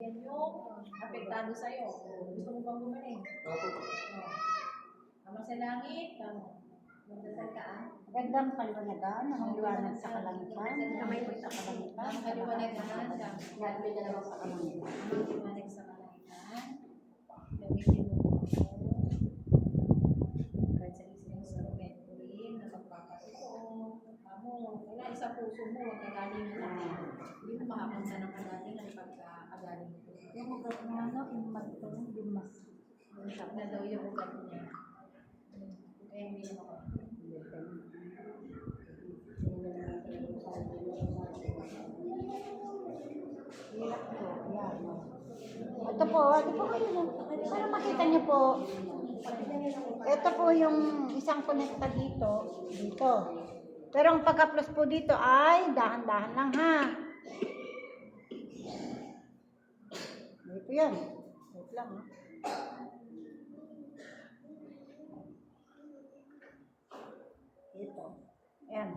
Yan yung apektado sa'yo. Gusto mo bang gumaling? Opo. Ama sa langit, tama. Magdasal ka ah. Gandang kaliwanagan, ang liwanag sa kalangitan, kamay mo sa kalangitan, Ang kaliwanagan, tama. Gabi na lang sa kalangitan. Ang liwanag sa kalangitan. Gamitin mo po ako. Kahit sa isang instrumento rin na magpapasito. Amo, wala isa puso mo, huwag kagaling mo lang. Hindi mo makapunta ng kagalingan pagka-agaling mo. Yung ugat mo, yung magtulong, yung mas. Shop na daw yung ugat niya. Kaya hindi naman ako. Ito po kayo na. Para makita niyo po. Ito po yung isang konekta dito. Pero ang pagka-plus po dito ay dahan-dahan lang ha. Ito yan. Wait lang ha. Ito. Ayan.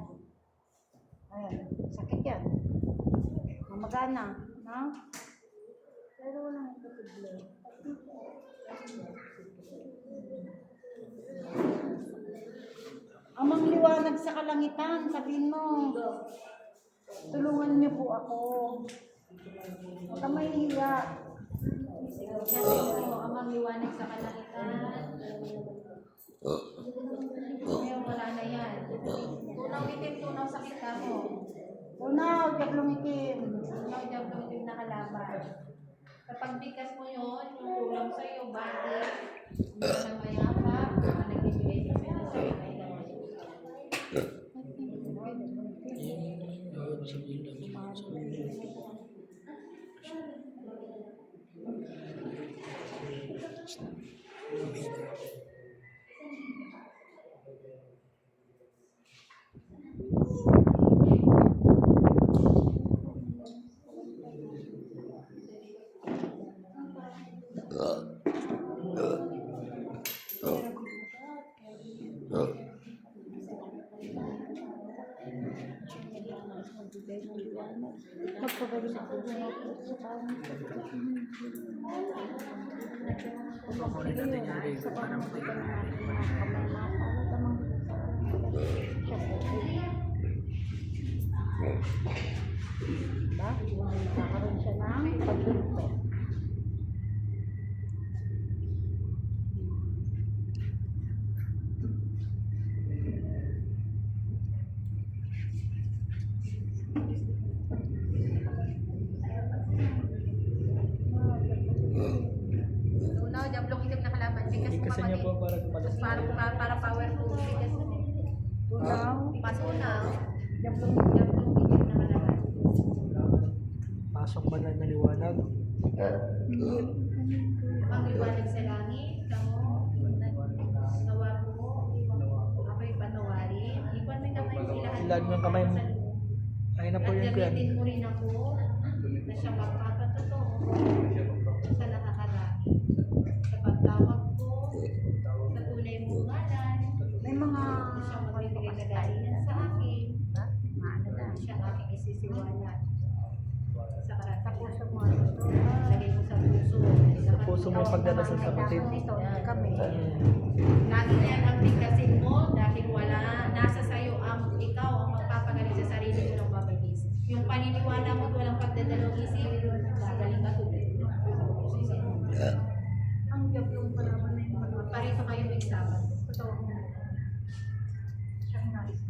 Ayan. Sakit yan. Mamagana. No? Pero walang imposible. Amang liwanag sa kalangitan, sabihin mo. Tulungan niyo po ako. Huwag ka mahihiya. Kasi mo, amang liwanag sa kalangitan. Ngayon wala na yan. Tunaw itim, tunaw sa kita mo. Tunaw, diablong itim. Tunaw itim na kalaban. Kapag bigas mo yun, yung tulang sa'yo, bakit? Hindi ka nang mayapa, nagbibigay ka sa'yo sa kailangan. Magpagaling ako na po sa kami. Kukunin natin yung rego para makita natin. Diba? Nakaroon siya ng pagluto. Tunaw, diablong itim na kalaban. Bigas mo Kasi niyo po para Tapos para power to bigas mo. Tunaw, Pasunaw, diablong diablong itim na kalaban. pasok banal na liwanag. Ang liwanag sa langit, kamo, nawa mo, ako'y panawarin. Iwan mo naman yung ilahan Ilan yung kamay mo? Ayun na po yung kuyan. Gamitin mo rin ako na siya magpapatotoo sa nakakarami. Sa pagtawag ko, sa tunay mong ngalan, may mga na siya magbibigay na galingan sa akin, maano na. na siya aking isisiwala. Sa Sa karatayan. puso mo. Lagay mo sa puso. Sa puso mo yung pagdarasal sa kapatid. Ito, kami. Lagi na yan ang bigkasin mo dahil nasa sayo ang ikaw ang magpapagaling sa sarili mo ng mabilis. Yung paniniwala mo at walang pagdadalawang isip, gagaling ka tuloy. Ang diablong palaban na yung Parito kayo ng sabat. totoo. Siyang nais.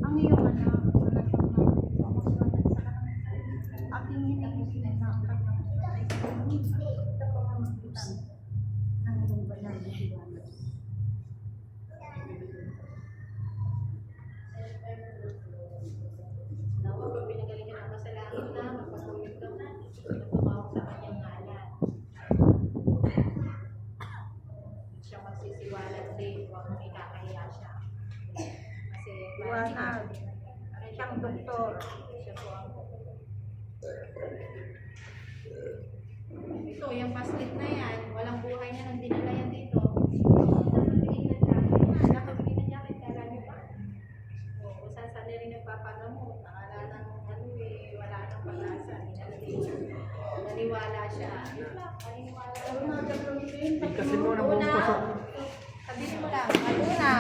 Ang iyong anak, at tingin ang sinasaktan ng ito po ang magitan ng iyong banal na liwanag. Nawa, pag pinagaling ka naman sa langit na, magpapagod ka na, tumawag sa kanyang ngalan. Siya magsisiwalat din, huwag mong ikakahiya siya. Kasi, Liwanag. Siyang doktor. Siya po ang ito, yung basket na yan, walang buhay na nang dinala yan dito. Nakabili na jacket. Nakabili na jacket, kala niyo ba? O, kung saan saan na rin nagpapagamot. Nakala ng wala nang pag-asa. siya. Kasi mo na buong puso. Sabihin mo lang, Luna.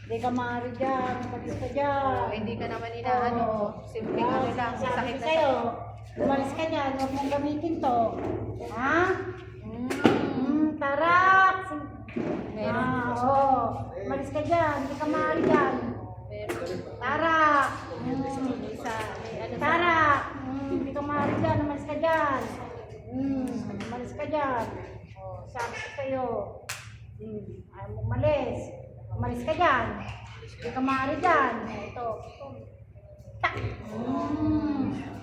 Hindi ka maaari dyan, umalis ka dyan. Hindi ka naman inaano. Simpleng ano lang, Sabi sakit ko na sa'yo, umalis ka dyan, huwag mong gamitin to. Ha? Tarak! Meron. Oo. Umalis ka dyan, hindi ka maaari dyan. Tarak! Isa, may ano sa... Tarak! Hindi ka maaari dyan, umalis ka dyan. Umalis ka dyan. Sabi ko sa'yo, ayaw mo umalis. Umalis ka dyan. Hindi ka maaari dyan. Ito. Tak!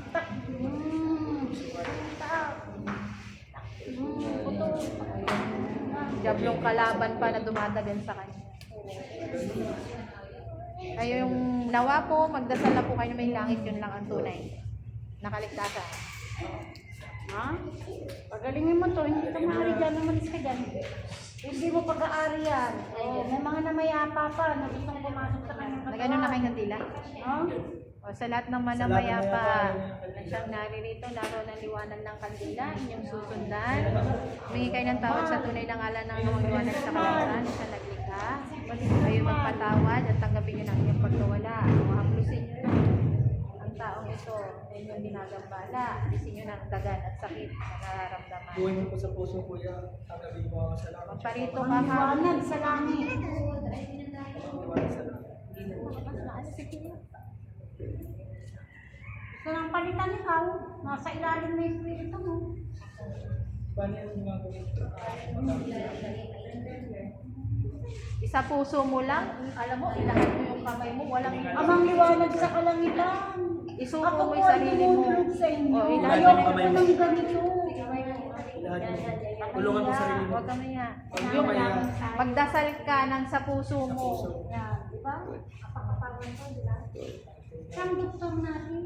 Tak! Tak! Puto. Diablong kalaban pa na dumadagan sa kanya. Kayo yung nawa po, magdasal na po kayo na may langit, yun lang ang tunay. Nakaligtasan. Ha? Pagalingin mo to, hindi ka maaari dyan, umalis ka dyan. Hindi mo pag-aari yan. May mga namayapa pa na gustong pumasok sa kanyang Na gano'n na kayo kandila? Ha? O sa lahat ng manamayapa na siyang naririto, naroon ang liwanag ng kandila, inyong susundan. Humingi kayo ng tawad sa tunay na ngalan ng mga liwanag sa kalangitan na siya naglikha. Kayo magpatawad at tanggapin niyo ng inyong pagkawala. Mahaplusin niyo na ang taong ito na inyong ginagambala. Alisin niyo ng dagan at sakit na nararamdaman. Buhay mo po sa puso, kuya. Tagabin mo ang salamat. Magparito Ang ka ha. liwanag sa langit. Pagpapaliwanag sa lahat. Gusto nang palitan ikaw, nasa ilalim na yung espiritu mo. Paano yung mga Isa puso mo lang, alam mo, ilahat mo yung kamay mo, walang Amang liwanag sa kalangitan. isuko Ako mo po yung ay sarili mo. tumutulog sa inyo. O, ilahat Ayoko mo po na ng ganito. lahat mo? Tulungan mo sarili mo. Huwag ka maya. Huwag ka maya. Magdasal ka ng sa puso mo. Yan, di ba? Kapakapawan ko, di ba? Siyang doktor natin.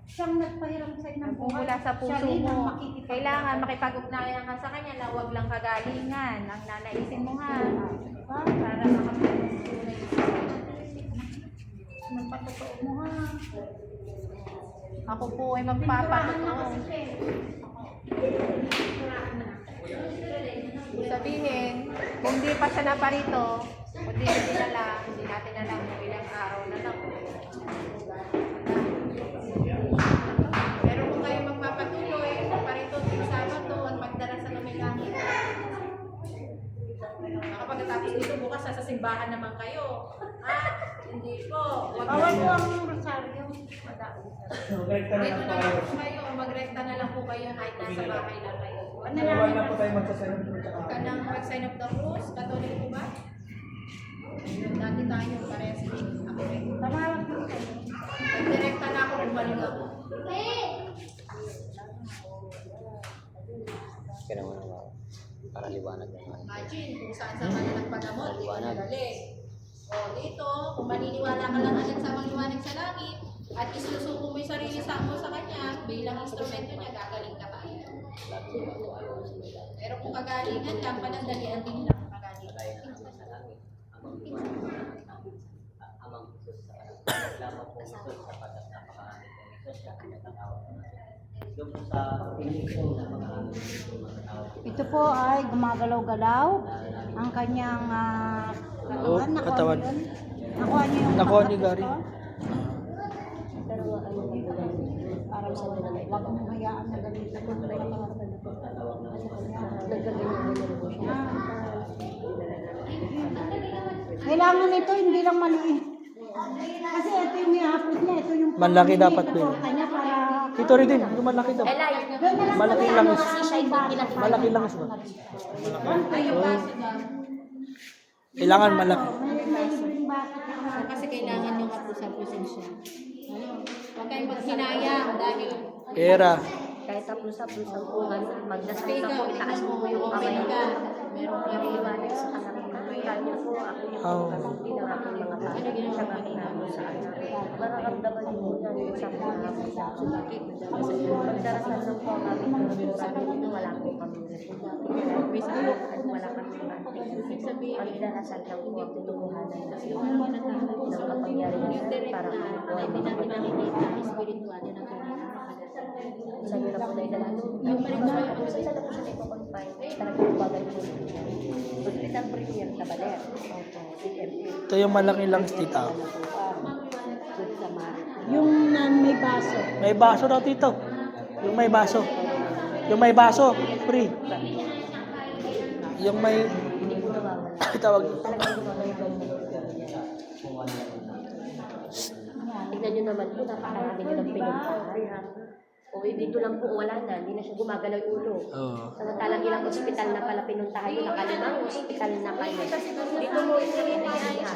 Siyang nagpahiram sa'yo ng Nagmumula sa Siya puso rin ang mo. makikipag- Kailangan makipag-ugnayan ka sa kanya na huwag lang kagalingan. Ang nanaisin mo ha. Diba? Para makapagpunay. Nagpatotoo mo ha. Ako po ay magpapatotoo. Sabihin, kung di pa siya naparito, kung di natin alam, hindi natin alam kung ilang araw na lang. Pero kung kayo magpapatuloy, naparito sa Sabado at magdarasan ng may langit. Kapagkatapos dito bukas sa simbahan naman kayo. Hindi po. Wag Bawal po ang rosaryo. Rekta na Dito lang na tayo. lang po kayo, magrekta na lang po kayo kahit nasa bahay lang kayo. Bawal na po tayo magsasayon. Huwag ka nang mag-sign of the cross, Katolik po ba? Dati tayo, parehas din. Ako rin. Tama lang po kayo. Nagdirekta na ako, bumalik ako. Kaya naman ako, para liwanag naman. Imagine kung saan ka na nagpagamot, di ka Liwanag. nagaling. O dito, kung maniniwala ka lang agad sa mga liwanag sa langit, at isusuko mo yung sarili sa mo sa kanya, bilang instrumento niya, gagaling ka pa. Lagi ako ayaw sa nila. Pero kung kagalingan lang, panandalian din lang kagalingan. Kaya na ako sa langit. Amang Isus sa kanan. Lamang po Isus sa patas napakaamit ng Isus sa kanyang tawag. Doon po sa pinig po na mga Ito po ay gumagalaw-galaw ang kanyang katawan. katawan. Nakuha niyo yung Nakuha ni Gary. Pero ano, parang sa wag mong hayaan na ganito. Kailangan ito hindi lang maliit. Kasi ito yung ihapos niya, ito yung Malaki dapat din. kanya para Ito rin din, yung malaki daw. Malaki langis. Malaki langis ba? Kailangan malaki. Kasi kailangan yung hapus-hapusin siya. Huwag kayong maghinayang dahil Pera. Kahit tapos-tapusan po, magdasal stay ka ka, po, itaas mo po yung open kamay ka. mo. Meron ka rin. Liwanag sa kalangitan. Kanya po, ako yung Oh. kapatid ng aking mga bata. Siya makinamo sa anak. Mararamdaman niyo po yan sa mga sa sumakit. Magdarasal lang po kami. Sabi nito, wala po kami. May sabi at wala kami mantik. Magdarasal lang po ang tutulunganan ng kapangyarihan para po ay Hindi natin nakikita ang spiritual na Saan nyo na po naidala? Yung saan na po siya naipo-confine? Talagang bagal po. Hospital Premier Tabaler. Opo. CMA. Ito yung malaki lang tita. Good Samaritan. Yung may baso. May baso daw tito. Yung may baso. Yung may baso, free. Yung may Hindi po nawawala. tawag. Talagang gumagalaw po. Tignan nyo naman po, napakarami nyo lang pinuntahan. O dito lang po, wala na. Hindi na siya gumagalaw yung ulo. Oo. Samantalang ilang ospital na pala pinuntahan yun, nakalimang ospital na kayo. Dito mo yung pinuntahan na.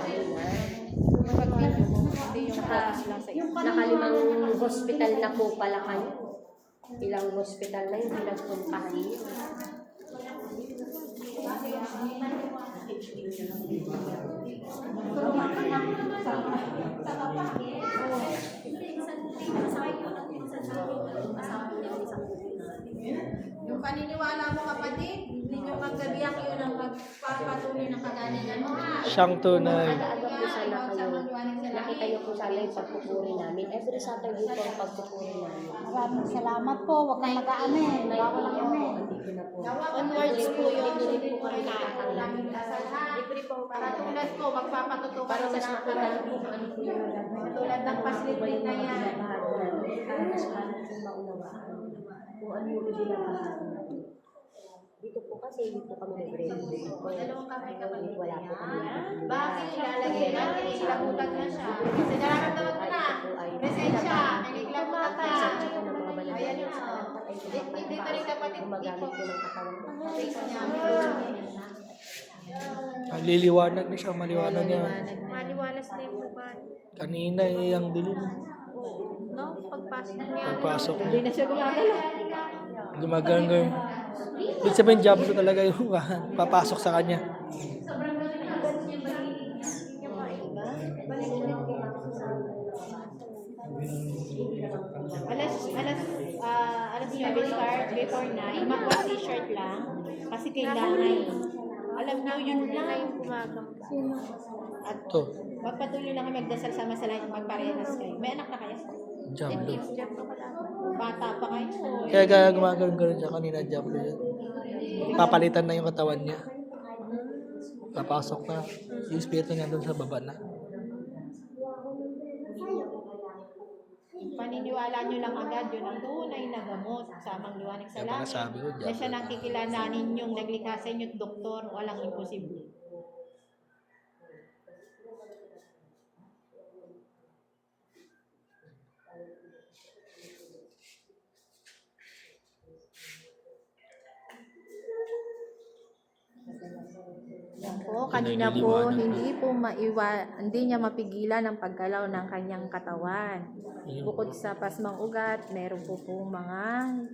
Nakalimang hospital na po pala kayo. Ilang hospital na yun, pinagpuntahan niyo. Yung paniniwala mo kapatid, hindi nyo magkabiyak yun ang magpapatuloy ng kagalingan mo ha. Siyang tunay. Aga-aga po sana kayo. Nakita niyo po sana yung pagpupuri namin. Every Saturday po ang pagpupuri namin. Maraming salamat po. Huwag kang mag-aamin. Bawal ang amin. Dito na po. Onwards po yun. Libre po kami nakakalaman. Libre po. Katulad ko, magpapatuto Para kami mas sa makita niyo po kung ano po yung Tulad ng facility na yan. para mas marami po maunawaan kung ano yung binabahan natin. Dito po kasi hindi po kami nag-ready. Dalawang kamay kapatid. Wala po kami. Bakit ilalagay natin? Ilabutan na siya. Kasi nararamdaman ko na. Presensya. Nagiglabutan ka. Ayan na. Dito rin kapatid. Gumagamit po ng katawan. Face niya. Liliwanag na siya, maliwanag niya. Maliwalas na yung mukha. Kanina yung dilim. No? Pagpasok niya. Pagpasok Hindi niya. na siya gumagalaw. Gumagangay. Ibig sabihin, Diablo talaga yung papasok sa kanya. Alas 9 start, before 9, magwa t-shirt lang. Kasi kailangan. Alam niyo, yun lang yung kumakamp. At Ito, magpatuloy lang kayo magdasal sama sa lahat, magparehas kayo. May anak na kayo? Diablo. Bata pa kayo. Kaya gumagano'n siya kanina, Diablo yun. Papalitan na yung katawan niya. Papasok na. Yung espiritu niya doon sa baba na. Paniniwala nyo lang agad, yun ang tunay na gamot sa amang liwanag sa Kaya mga langit. sabi ko, Na siya Diablo. nakikilalanin yung naglikha sa inyo, doktor, walang imposible. Yan po, kanina po, hindi niya mapigilan ang paggalaw ng kanyang katawan. Bukod sa pasmang ugat, meron po mga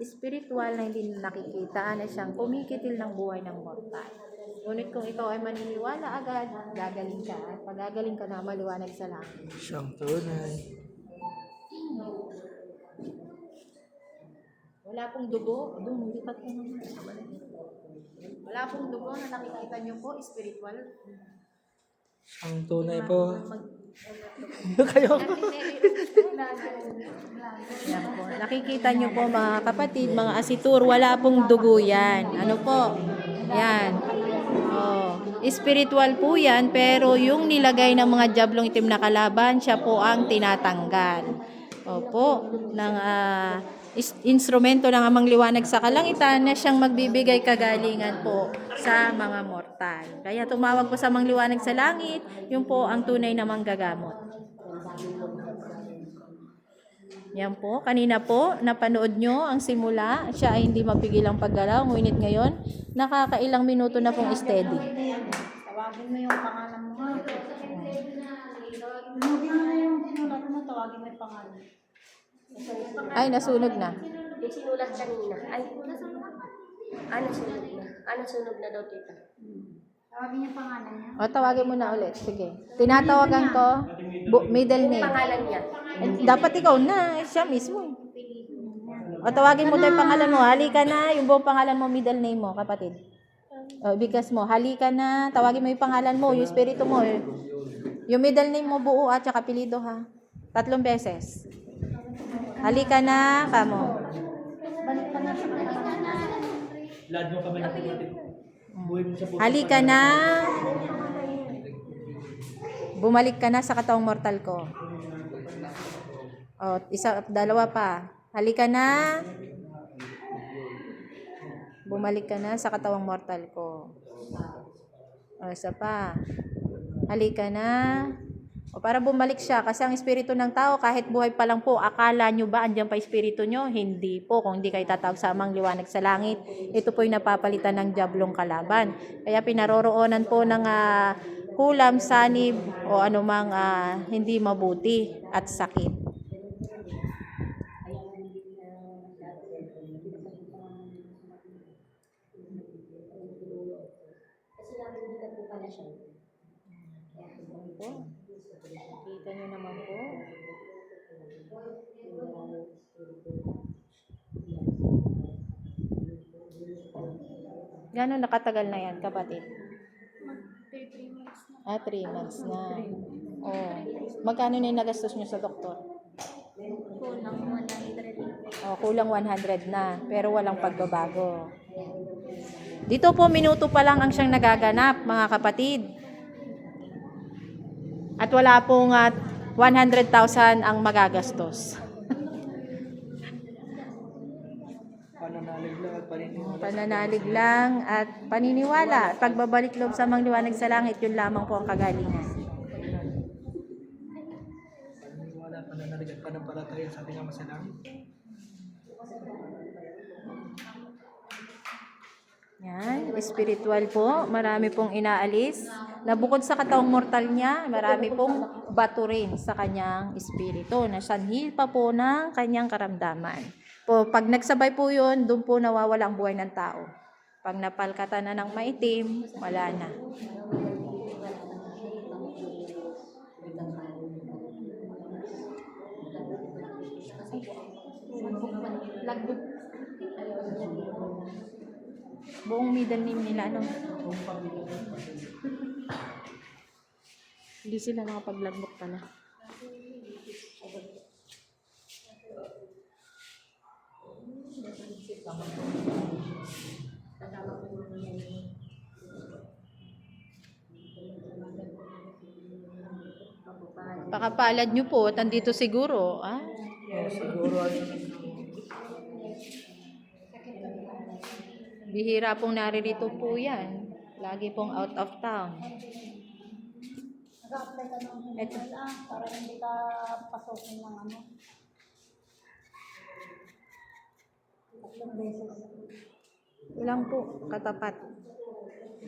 spiritual na hindi nakikita na siyang kumikitil ng buhay ng mortal. Ngunit kung ikaw ay maniniwala agad, gagaling ka. Pag gagaling ka na, maliwanag sa langit. Siyang tunay. Wala pong dugo. Doon, hindi pa ito naman. Wala pong dugo na nakikita niyo po, spiritual. Siyang tunay po. Kayo. Yan po. Nakikita niyo po mga kapatid, mga asitur, wala pong dugo yan. Ano po? Yan. Oh, spiritual po yan, pero yung nilagay ng mga diablong itim na kalaban, siya po ang tinatanggal. Opo, ng instrumento ng amang liwanag sa kalangitan na siyang magbibigay kagalingan po sa mga mortal. Kaya tumawag po sa amang liwanag sa langit, yun po ang tunay na manggagamot. Yan po, kanina po, napanood nyo ang simula, siya ay hindi mapigilang paggalaw, ngunit ngayon, nakakailang minuto na pong steady. Tawagin mo yung pangalan mo. Tawagin mo yung sinulat mo, tawagin mo yung pangalan. Ay, nasunog na. Yung sinulat kanina. Ay, nasunog na. Nasunog na daw, tita. Tawagin yung pangalan niya. O, tawagin mo na ulit. Sige. Tinatawagan ko, middle name. Pangalan niya. Dapat ikaw na, siya mismo. O, tawagin mo tayo yung pangalan mo. Halika na, yung buong pangalan mo, middle name mo, kapatid. O, bigas mo. Halika na, tawagin mo yung pangalan mo, yung espiritu mo. Yung middle name mo buo at saka apelido ha. 3 beses. Halika na, kamo. Lad mo kamay mo kapatid. Buhay mo sa puso. Halika na. Bumalik ka na sa katawang mortal ko. O, dalawa pa. Halika na. Bumalik ka na sa katawang mortal ko. O, isa pa. Halika na. O, para bumalik siya. Kasi ang espiritu ng tao, kahit buhay pa lang po, akala nyo ba andyan pa espiritu nyo? Hindi po. Kung hindi kayo tatawag sa amang liwanag sa langit, ito po'y napapalitan ng diablong kalaban. Kaya pinaroroonan po ng kulam, sanib, o anumang hindi mabuti at sakit. Kita nyo naman po. Gano'n nakatagal na yan, kapatid? 3 months na. Oh. Magkano na yung nagastos nyo sa doktor? Kulang 100 na, pero walang pagbabago. Dito po, minuto pa lang ang siyang nagaganap, mga kapatid. At wala pong 100,000 ang magagastos. Pananalig lang at paniniwala. Pananalig lang at paniniwala. Pagbabalik loob sa mga liwanag sa langit, yun lamang po ang kagalingan. Paniniwala, pananalig at panampalataya sa ating Ama sa langit. Yan, spiritual po. Marami pong inaalis. Na bukod sa katawang mortal niya, marami pong bato rin sa kanyang espiritu. Na sanhi pa po ng kanyang karamdaman. Pag nagsabay po yun, doon po nawawala ang buhay ng tao. Pag napalkatan na ng maitim, wala na. Lagbog. Buong middle name nila, ano? Hindi sila nakapaglagbok pala. Pakapalad nyo po, tandito siguro, ah? Siguro Bihira pong naririto po yan. Lagi pong out of town. Nag-apply ka ng Ito. para hindi ka pasokin ng ano. 3 beses. Lang po, katapat.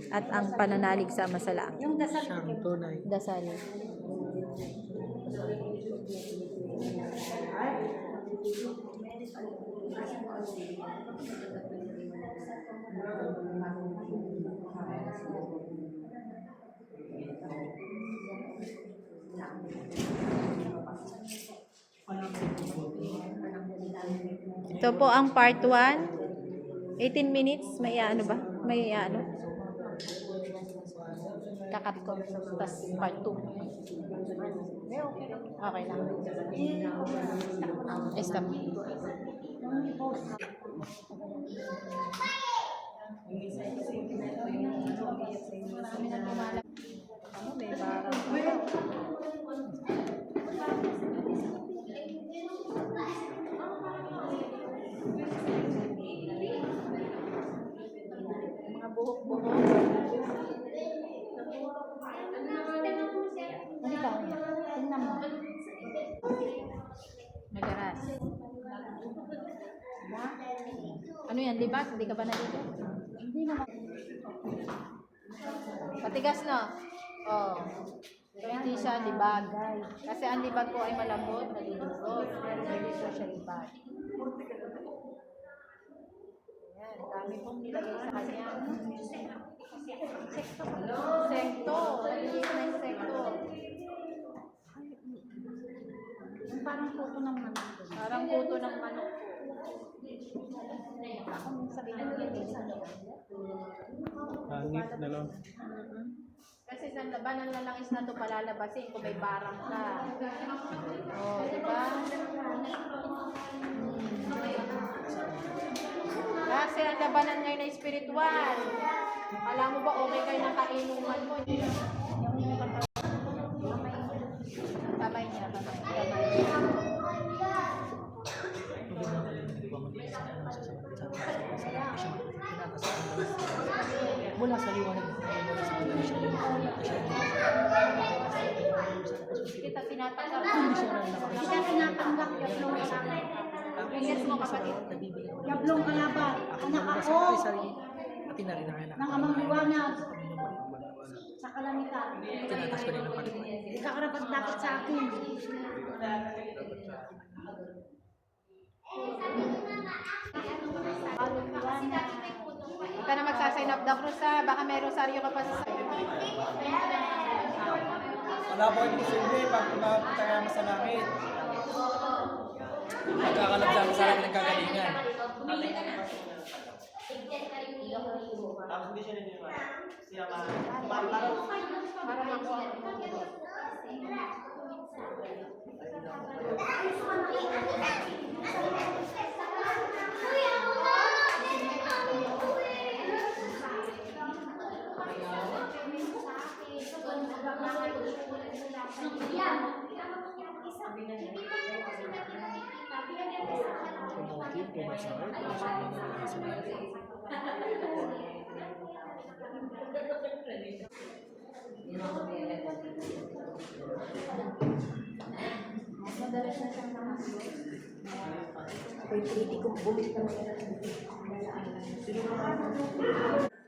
At ang pananalig sama sa langit. Yung dasal siyang tunay. Dasal. Ito po ang part 1. 18 minutes. May ano ba? May ano? Kakat ko. Tapos part 2. Okay lang. Stop. May barang. Mga buhok-buhok. Hindi ka. Tingnan mo. Nagaras. Ano yan, libag? Hindi ka ba nalito? Hindi naman. Patigas, no? Oh. So, hindi siya libag. Kasi ang libag po ay malambot, nalulurot. Pero hindi po siya libag. Ayan, dami pong nilagay sa kanya. Sekto. Naliliit na yung sekto. Parang puto ng manok. Parang puto ng manok po. Ako minsan binigyan sa Hangit na lang. Kasi sa labanan na lang is na ito palalabasin kung may barang ka. Oh, di ba? kasi ang labanan ngayon ay spiritual. Alam mo ba, okay kayo ng kainuman mo. Kamay niya, kamay. Mula sa liwanag ng Panginoon, mula sa kanila siya yung Kita tinatanggap. hindi siya Hindi siya tinatanggap, yablong kalaban. Yes mo kapatid. Yablong kalaban. Anak ako Atin na rin ang anak. ng amang liwanag sa kalamitan. Tinatas ko rin ang Panginoon. Hindi ka karapat dapat sa akin. Huwag ka na magsasign of the cross ha. Baka may rosaryo ka pa sa Wala po yung posible pag pumapunta ka sa langit. Magkakalabsa ka sa langit ng kagalingan. Tapos hindi siya naniniwala. Siya para makuha.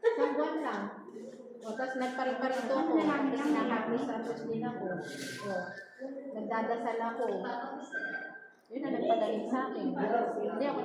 Isang buwan lang. O, tapos nagpariparito ako. Tapos nakapos din ako. O, nagdadasal ako. Yun na nagpagaling sa akin. Hindi ako